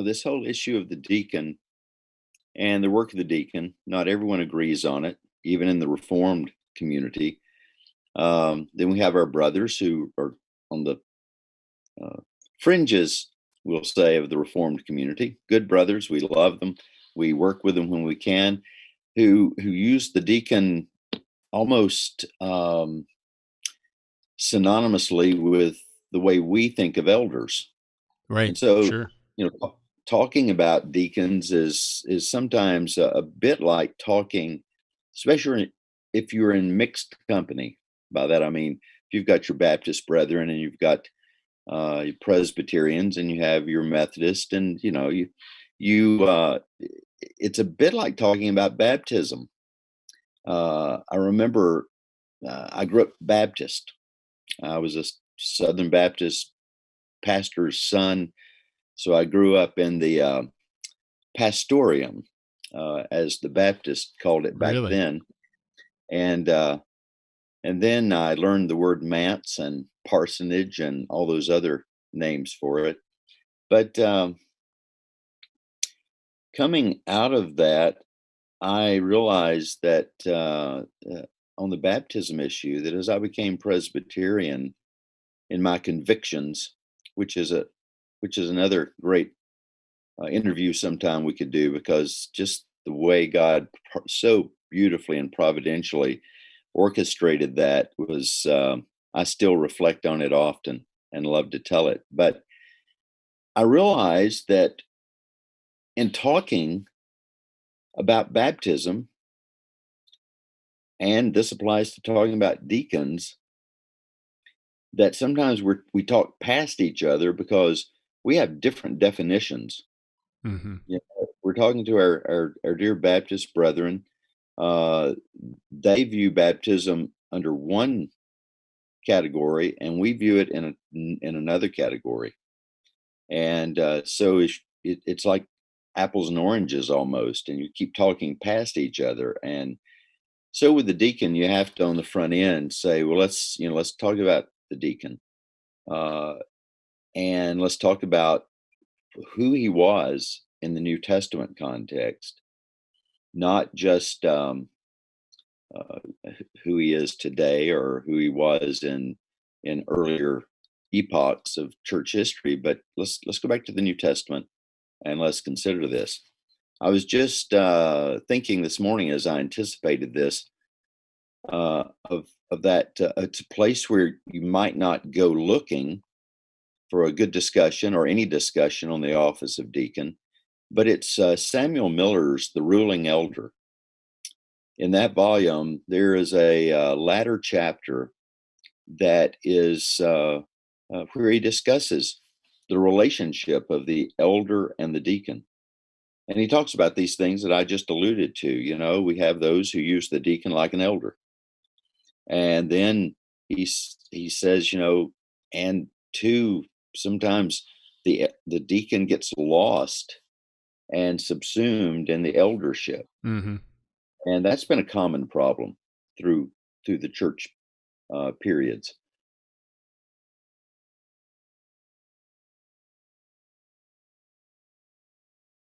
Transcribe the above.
this whole issue of the deacon and the work of the deacon, not everyone agrees on it, even in the Reformed community. Then we have our brothers who are on the uh, fringes, we'll say, of the Reformed community. Good brothers, we love them. We work with them when we can. Who use the deacon almost synonymously with the way we think of elders. Right. And so, Sure. talking about deacons is sometimes a bit like talking, especially if you're in mixed company. By that I mean, if you've got your Baptist brethren and you've got your Presbyterians and you have your Methodist, and it's a bit like talking about baptism. I remember I grew up Baptist. I was a Southern Baptist pastor's son, so I grew up in the pastorium, as the Baptist called it back Really? then, and and then I learned the word manse and parsonage and all those other names for it. But coming out of that, I realized that on the baptism issue, that as I became Presbyterian in my convictions, which is a which is another great interview sometime we could do, because just the way God so beautifully and providentially orchestrated that was, I still reflect on it often and love to tell it. But I realized that in talking about baptism, and this applies to talking about deacons, that sometimes we talk past each other because we have different definitions. Hmm. We're talking to our dear Baptist brethren. Uh, they view baptism under one category, and we view it in another category. And so it's like apples and oranges almost, and you keep talking past each other. And so with the deacon, you have to on the front end say, well, let's talk about the deacon, uh, and let's talk about who he was in the New Testament context, not just uh, who he is today or who he was in earlier epochs of church history. But let's go back to the New Testament and let's consider this. I was just thinking this morning as I anticipated this, of that. It's a place where you might not go looking for a good discussion or any discussion on the office of deacon, but it's Samuel Miller's The Ruling Elder. In that volume, there is a latter chapter that is where he discusses the relationship of the elder and the deacon. And he talks about these things that I just alluded to. We have those who use the deacon like an elder. And then he says, and two, sometimes the deacon gets lost and subsumed in the eldership. Hmm. And that's been a common problem through the church periods.